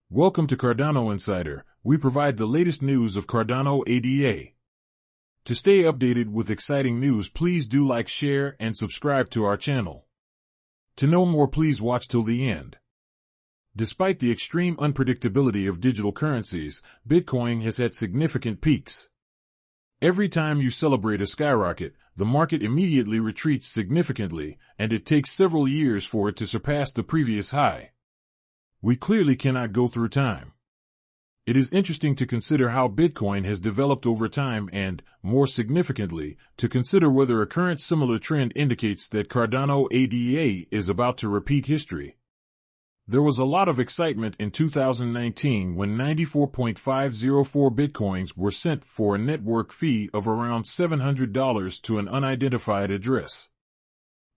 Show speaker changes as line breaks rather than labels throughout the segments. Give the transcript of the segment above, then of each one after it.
Welcome to Cardano Insider. We provide the latest news of Cardano ADA. To stay updated with exciting news, please do like, share, and subscribe to our channel. To know more, please watch till the end. Despite the extreme unpredictability of digital currencies, Bitcoin has had significant peaks. Every time you celebrate a skyrocket, the market immediately retreats significantly, and it takes several years for it to surpass the previous high. We clearly cannot go through time. It is interesting to consider how Bitcoin has developed over time and, more significantly, to consider whether a current similar trend indicates that Cardano ADA is about to repeat history. There was a lot of excitement in 2019 when 94.504 Bitcoins were sent for a network fee of around $700 to an unidentified address.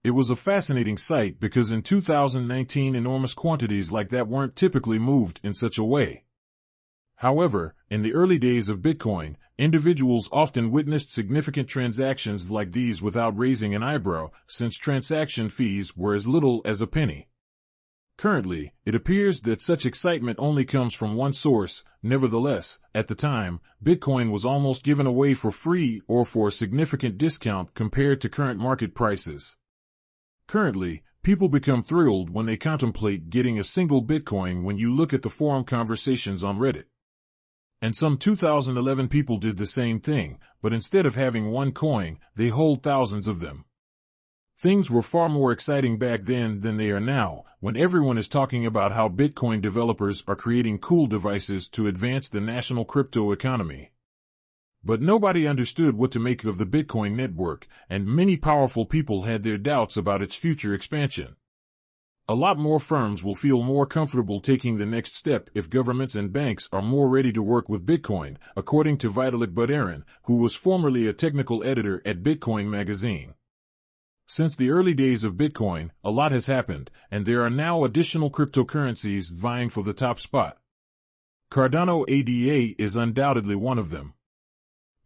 It was a fascinating sight because in 2019 enormous quantities like that weren't typically moved in such a way. However, in the early days of Bitcoin, individuals often witnessed significant transactions like these without raising an eyebrow, since transaction fees were as little as a penny. Currently, it appears that such excitement only comes from one source. Nevertheless, at the time, Bitcoin was almost given away for free or for a significant discount compared to current market prices. Currently, people become thrilled when they contemplate getting a single Bitcoin when you look at the forum conversations on Reddit. And some 2011 people did the same thing, but instead of having one coin, they hold thousands of them. Things were far more exciting back then than they are now, when everyone is talking about how Bitcoin developers are creating cool devices to advance the national crypto economy. But nobody understood what to make of the Bitcoin network, and many powerful people had their doubts about its future expansion. A lot more firms will feel more comfortable taking the next step if governments and banks are more ready to work with Bitcoin, according to Vitalik Buterin, who was formerly a technical editor at Bitcoin magazine. Since the early days of Bitcoin, a lot has happened, and there are now additional cryptocurrencies vying for the top spot. Cardano ADA is undoubtedly one of them.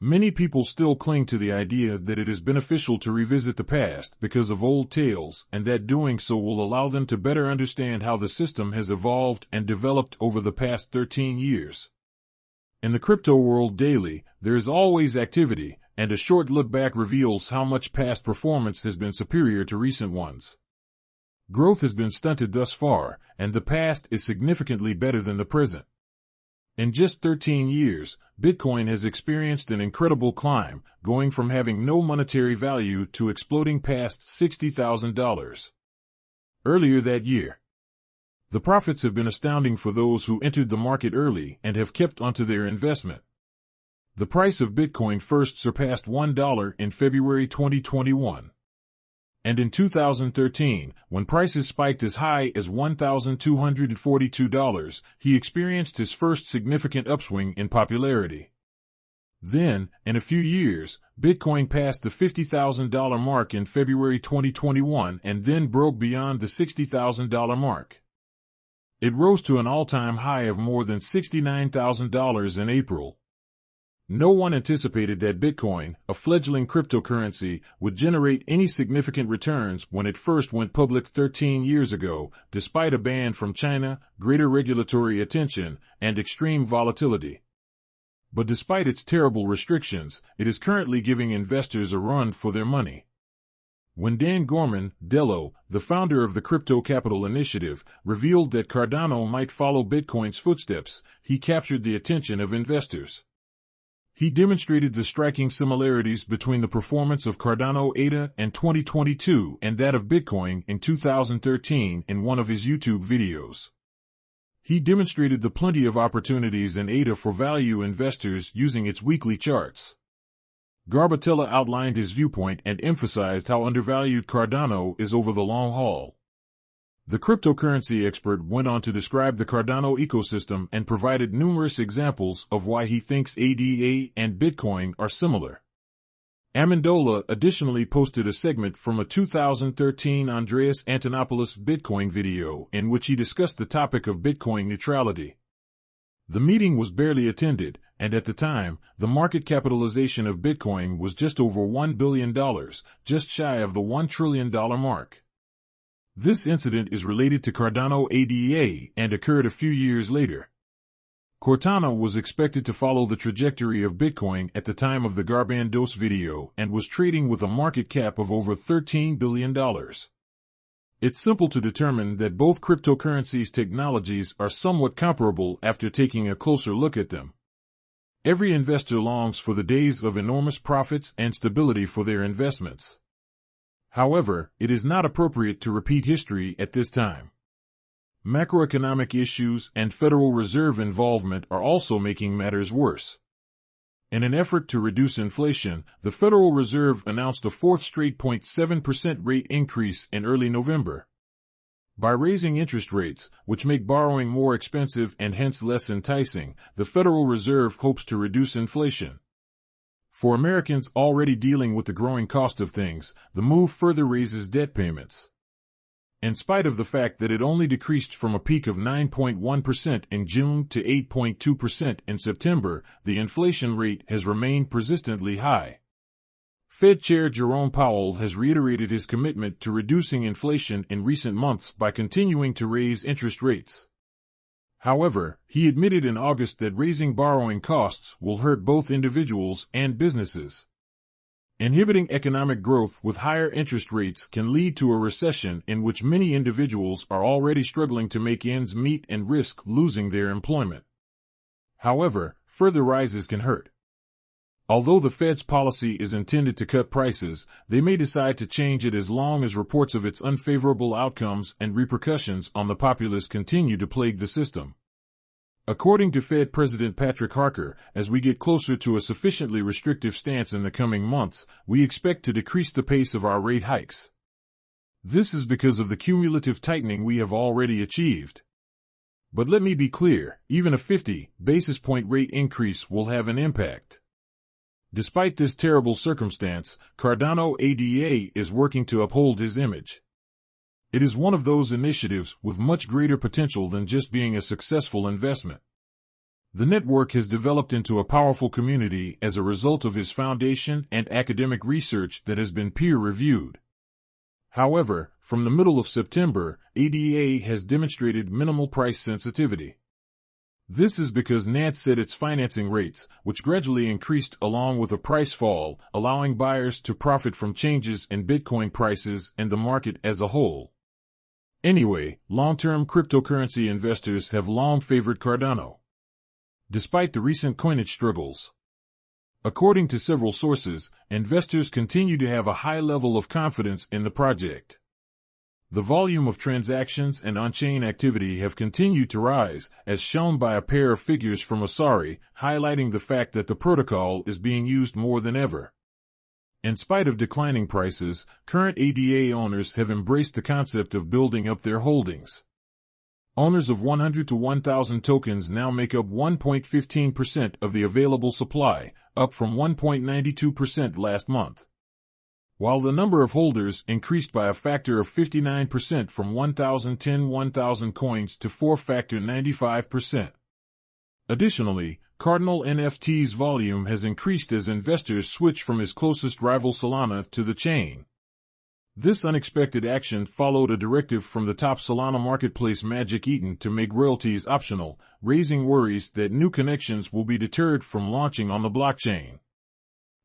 Many people still cling to the idea that it is beneficial to revisit the past because of old tales, and that doing so will allow them to better understand how the system has evolved and developed over the past 13 years. In the crypto world daily, there is always activity, and a short look back reveals how much past performance has been superior to recent ones. Growth has been stunted thus far, and the past is significantly better than the present. In just 13 years, Bitcoin has experienced an incredible climb, going from having no monetary value to exploding past $60,000 earlier that year. The profits have been astounding for those who entered the market early and have kept onto their investment. The price of Bitcoin first surpassed $1 in February 2021. And in 2013, when prices spiked as high as $1,242, he experienced his first significant upswing in popularity. Then, in a few years, Bitcoin passed the $50,000 mark in February 2021 and then broke beyond the $60,000 mark. It rose to an all-time high of more than $69,000 in April. No one anticipated that Bitcoin, a fledgling cryptocurrency, would generate any significant returns when it first went public 13 years ago, despite a ban from China, greater regulatory attention, and extreme volatility. But despite its terrible restrictions, it is currently giving investors a run for their money. When Dan Gorman, Dello, the founder of the Crypto Capital Initiative, revealed that Cardano might follow Bitcoin's footsteps, he captured the attention of investors. He demonstrated the striking similarities between the performance of Cardano ADA in 2022 and that of Bitcoin in 2013 in one of his YouTube videos. He demonstrated the plenty of opportunities in ADA for value investors using its weekly charts. Garbatella outlined his viewpoint and emphasized how undervalued Cardano is over the long haul. The cryptocurrency expert went on to describe the Cardano ecosystem and provided numerous examples of why he thinks ADA and Bitcoin are similar. Amendola additionally posted a segment from a 2013 Andreas Antonopoulos Bitcoin video in which he discussed the topic of Bitcoin neutrality. The meeting was barely attended, and at the time, the market capitalization of Bitcoin was just over $1 billion, just shy of the $1 trillion mark. This incident is related to Cardano ADA and occurred a few years later. Cardano was expected to follow the trajectory of Bitcoin at the time of the Garbandos video and was trading with a market cap of over $13 billion. It's simple to determine that both cryptocurrencies' technologies are somewhat comparable after taking a closer look at them. Every investor longs for the days of enormous profits and stability for their investments. However, it is not appropriate to repeat history at this time. Macroeconomic issues and Federal Reserve involvement are also making matters worse. In an effort to reduce inflation, the Federal Reserve announced a fourth straight 0.7% rate increase in early November. By raising interest rates, which make borrowing more expensive and hence less enticing, the Federal Reserve hopes to reduce inflation. For Americans already dealing with the growing cost of things, the move further raises debt payments. In spite of the fact that it only decreased from a peak of 9.1% in June to 8.2% in September, the inflation rate has remained persistently high. Fed Chair Jerome Powell has reiterated his commitment to reducing inflation in recent months by continuing to raise interest rates. However, he admitted in August that raising borrowing costs will hurt both individuals and businesses. Inhibiting economic growth with higher interest rates can lead to a recession in which many individuals are already struggling to make ends meet and risk losing their employment. However, further rises can hurt. Although the Fed's policy is intended to cut prices, they may decide to change it as long as reports of its unfavorable outcomes and repercussions on the populace continue to plague the system. According to Fed President Patrick Harker, as we get closer to a sufficiently restrictive stance in the coming months, we expect to decrease the pace of our rate hikes. This is because of the cumulative tightening we have already achieved. But let me be clear, even a 50 basis point rate increase will have an impact. Despite this terrible circumstance, Cardano ADA is working to uphold his image. It is one of those initiatives with much greater potential than just being a successful investment. The network has developed into a powerful community as a result of his foundation and academic research that has been peer-reviewed. However, from the middle of September, ADA has demonstrated minimal price sensitivity. This is because NAD set its financing rates, which gradually increased along with a price fall, allowing buyers to profit from changes in Bitcoin prices and the market as a whole. Anyway, long-term cryptocurrency investors have long favored Cardano, despite the recent coinage struggles. According to several sources, investors continue to have a high level of confidence in the project. The volume of transactions and on-chain activity have continued to rise, as shown by a pair of figures from Asari, highlighting the fact that the protocol is being used more than ever. In spite of declining prices, current ADA owners have embraced the concept of building up their holdings. Owners of 100 to 1,000 tokens now make up 1.15% of the available supply, up from 1.92% last month. While the number of holders increased by a factor of 59% from 1,010 coins to 4-factor 95%. Additionally, Cardinal NFT's volume has increased as investors switch from his closest rival Solana to the chain. This unexpected action followed a directive from the top Solana marketplace Magic Eden to make royalties optional, raising worries that new connections will be deterred from launching on the blockchain.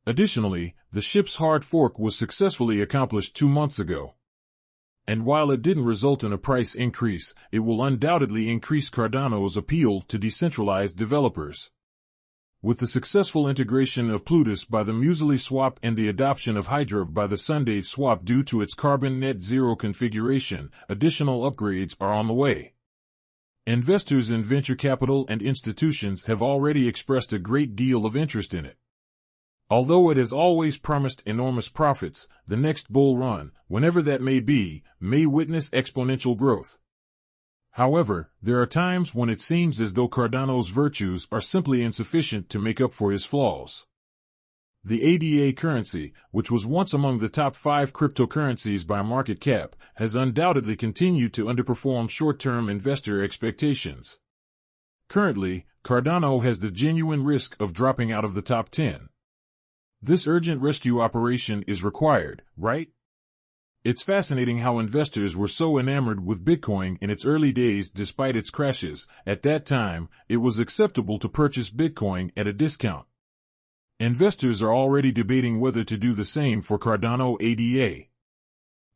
Additionally, the ship's hard fork was successfully accomplished 2 months ago. And while it didn't result in a price increase, it will undoubtedly increase Cardano's appeal to decentralized developers. With the successful integration of Plutus by the Muesli swap and the adoption of Hydra by the Sunday swap due to its carbon net zero configuration, additional upgrades are on the way. Investors in venture capital and institutions have already expressed a great deal of interest in it. Although it has always promised enormous profits, the next bull run, whenever that may be, may witness exponential growth. However, there are times when it seems as though Cardano's virtues are simply insufficient to make up for his flaws. The ADA currency, which was once among the top 5 cryptocurrencies by market cap, has undoubtedly continued to underperform short-term investor expectations. Currently, Cardano has the genuine risk of dropping out of the top 10. This urgent rescue operation is required, right? It's fascinating how investors were so enamored with Bitcoin in its early days despite its crashes. At that time, it was acceptable to purchase Bitcoin at a discount. Investors are already debating whether to do the same for Cardano ADA.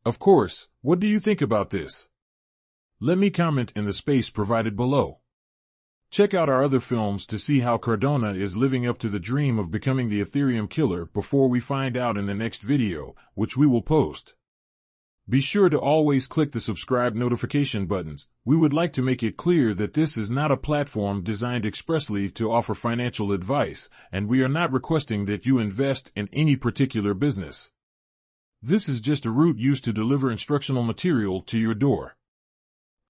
Of course, what do you think about this? Let me comment in the space provided below. Check out our other films to see how Cardano is living up to the dream of becoming the Ethereum killer before we find out in the next video, which we will post. Be sure to always click the subscribe notification buttons. We would like to make it clear that this is not a platform designed expressly to offer financial advice, and we are not requesting that you invest in any particular business. This is just a route used to deliver instructional material to your door.